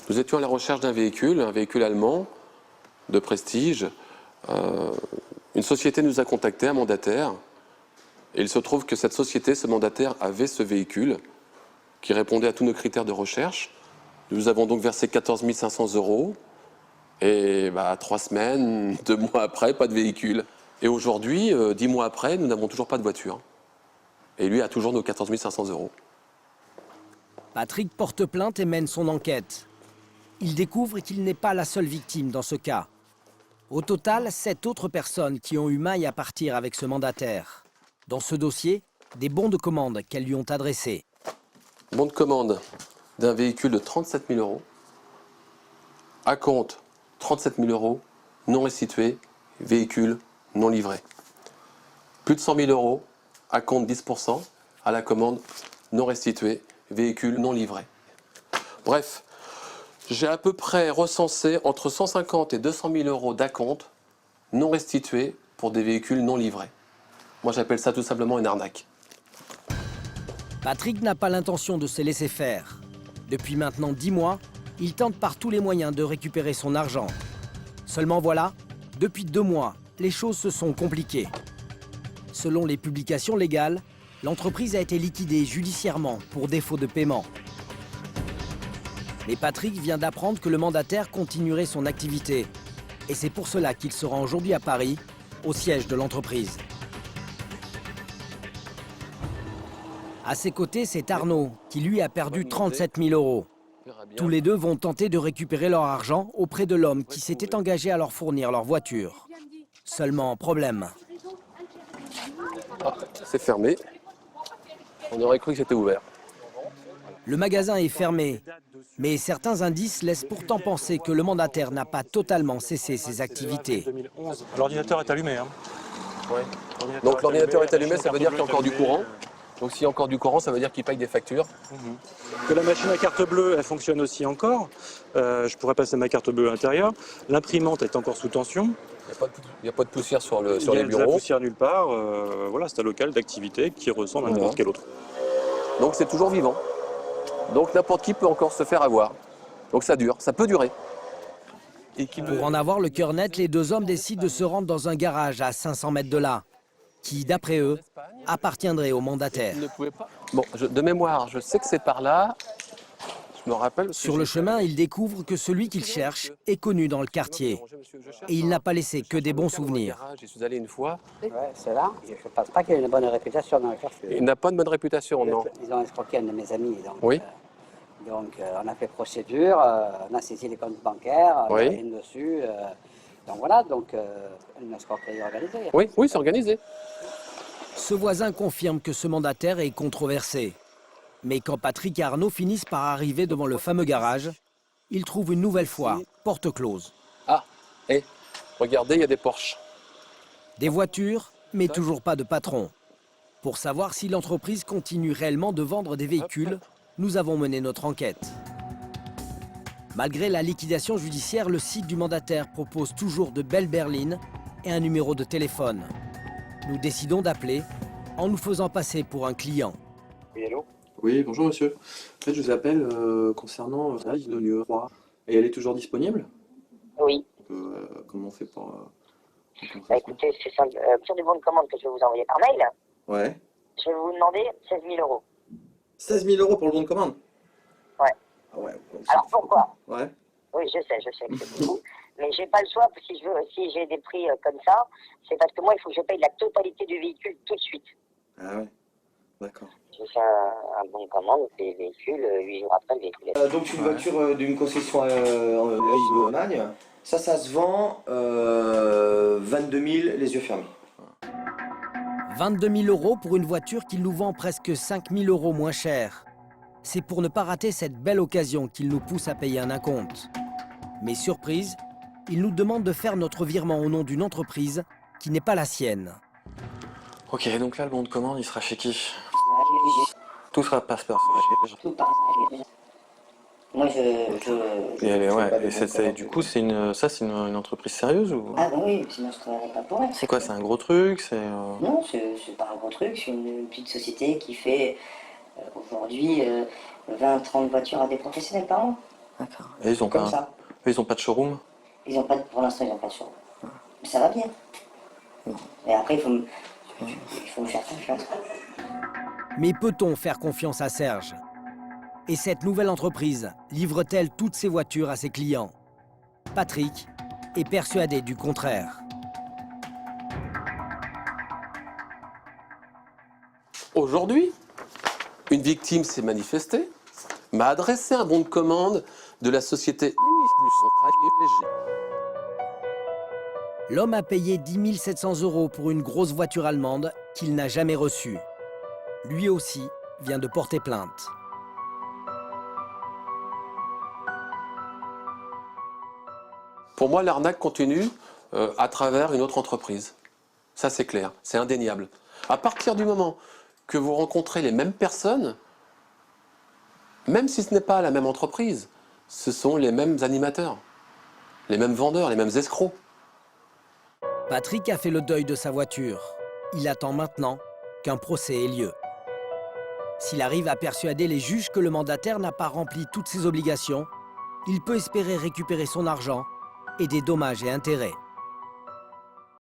Nous étions à la recherche d'un véhicule, un véhicule allemand de prestige. Une société nous a contactés, un mandataire. Et il se trouve que cette société, ce mandataire, avait ce véhicule qui répondait à tous nos critères de recherche. Nous avons donc versé 14 500 €. Et 3 semaines, 2 mois après, pas de véhicule. Et aujourd'hui, 10 mois après, nous n'avons toujours pas de voiture. Et lui a toujours nos 14 500 €. Patrick porte plainte et mène son enquête. Il découvre qu'il n'est pas la seule victime dans ce cas. Au total, 7 autres personnes qui ont eu maille à partir avec ce mandataire. Dans ce dossier, des bons de commande qu'elles lui ont adressés. Bon de commande d'un véhicule de 37 000 €. Acompte 37 000 €, non restitué, véhicule non livré. Plus de 100 000 €, acompte 10%, à la commande non restitué, véhicule non livré. Bref, j'ai à peu près recensé entre 150 et 200 000 € d'acompte non restitué pour des véhicules non livrés. Moi, j'appelle ça tout simplement une arnaque. Patrick n'a pas l'intention de se laisser faire. Depuis maintenant 10 mois, il tente par tous les moyens de récupérer son argent. Seulement voilà, depuis 2 mois, les choses se sont compliquées. Selon les publications légales, l'entreprise a été liquidée judiciairement pour défaut de paiement. Mais Patrick vient d'apprendre que le mandataire continuerait son activité. Et c'est pour cela qu'il se rend aujourd'hui à Paris, au siège de l'entreprise. À ses côtés, c'est Arnaud, qui lui a perdu 37 000 €. Tous les deux vont tenter de récupérer leur argent auprès de l'homme qui s'était engagé à leur fournir leur voiture. Seulement, problème. Ah, c'est fermé. On aurait cru que c'était ouvert. Le magasin est fermé, mais certains indices laissent pourtant penser que le mandataire n'a pas totalement cessé ses activités. L'ordinateur est allumé. Hein. Ouais. Donc l'ordinateur est allumé, ça veut dire qu'il y a encore du courant. Donc s'il y a encore du courant, ça veut dire qu'il paye des factures. Que la machine à carte bleue, elle fonctionne aussi encore. Je pourrais passer ma carte bleue à l'intérieur. L'imprimante est encore sous tension. Il n'y a pas de poussière sur les Il y a de la bureaux. poussière nulle part. Voilà, c'est un local d'activité qui ressemble à n'importe quel autre. Donc c'est toujours vivant. Donc n'importe qui peut encore se faire avoir. Donc ça dure, ça peut durer. Pour en avoir le cœur net, les deux hommes décident de se rendre dans un garage à 500 mètres de là, qui, d'après eux, appartiendrait au mandataire. Bon, de mémoire, je sais que c'est par là. Je me rappelle. Sur le chemin, ils découvrent que celui qu'ils cherchent est connu dans le quartier. Et il n'a pas laissé que des bons souvenirs. J'y suis allé une fois. Ouais, c'est là. Je ne pense pas qu'il ait une bonne réputation dans le quartier. Il n'a pas de bonne réputation, non. Ils ont escroqué un de mes amis. Donc, Oui. On a fait procédure, on a saisi les comptes bancaires, on a Oui. rien dessus. Donc voilà, une escroquerie organisée. Oui, oui, c'est organisé. Ce voisin confirme que ce mandataire est controversé. Mais quand Patrick et Arnaud finissent par arriver devant le fameux garage, ils trouvent une nouvelle fois porte close. Ah, et regardez, il y a des Porsche. Des voitures, mais toujours pas de patron. Pour savoir si l'entreprise continue réellement de vendre des véhicules, nous avons mené notre enquête. Malgré la liquidation judiciaire, le site du mandataire propose toujours de belles berlines et un numéro de téléphone. Nous décidons d'appeler en nous faisant passer pour un client. Oui, allô? Oui, bonjour monsieur. En fait, je vous appelle concernant la ligne de numéro 3. Et elle est toujours disponible? Oui. Comment on fait pour Écoutez, c'est ça, sur du bon de commande que je vais vous envoyer par mail. Ouais. Je vais vous demander 16 000 €. 16 000 € pour le bon de commande? Ouais. Ah ouais. Alors pourquoi? Ouais. Oui, je sais que c'est beaucoup. Mais j'ai pas le choix, si j'ai des prix comme ça, c'est parce que moi, il faut que je paye la totalité du véhicule tout de suite. Ah ouais. D'accord. Je fais un bon de commande, et le véhicule, 8 jours après, le véhicule est... Donc une voiture d'une concession en Allemagne, ça se vend 22 000 les yeux fermés. 22 000 € pour une voiture qu'il nous vend presque 5 000 € moins cher. C'est pour ne pas rater cette belle occasion qu'il nous pousse à payer un acompte. Mais surprise, il nous demande de faire notre virement au nom d'une entreprise qui n'est pas la sienne. Ok, donc là, le bon de commande, il sera chez qui? Tout sera passeport. Tout passe. Moi, Et du coup, c'est une entreprise sérieuse ou? Ah ben oui, sinon je ne travaillerais pas pour elle. C'est quoi, c'est un gros truc? Non, c'est pas un gros truc, c'est une petite société qui fait aujourd'hui 20-30 voitures à des professionnels par an. D'accord. Et ils ont Comme pas, ça. ils ont pas de showroom? Ils ont pas, pour l'instant, ils n'ont pas de chance. Mais ça va bien. Et après, il faut me faire confiance. Mais peut-on faire confiance à Serge? Et cette nouvelle entreprise livre-t-elle toutes ses voitures à ses clients? Patrick est persuadé du contraire. Aujourd'hui, une victime s'est manifestée, m'a adressé un bon de commande de la société. L'homme a payé 10 700 € pour une grosse voiture allemande qu'il n'a jamais reçue. Lui aussi vient de porter plainte. Pour moi, l'arnaque continue à travers une autre entreprise. Ça, c'est clair, c'est indéniable. À partir du moment que vous rencontrez les mêmes personnes, même si ce n'est pas la même entreprise, ce sont les mêmes animateurs, les mêmes vendeurs, les mêmes escrocs. Patrick a fait le deuil de sa voiture. Il attend maintenant qu'un procès ait lieu. S'il arrive à persuader les juges que le mandataire n'a pas rempli toutes ses obligations, il peut espérer récupérer son argent et des dommages et intérêts.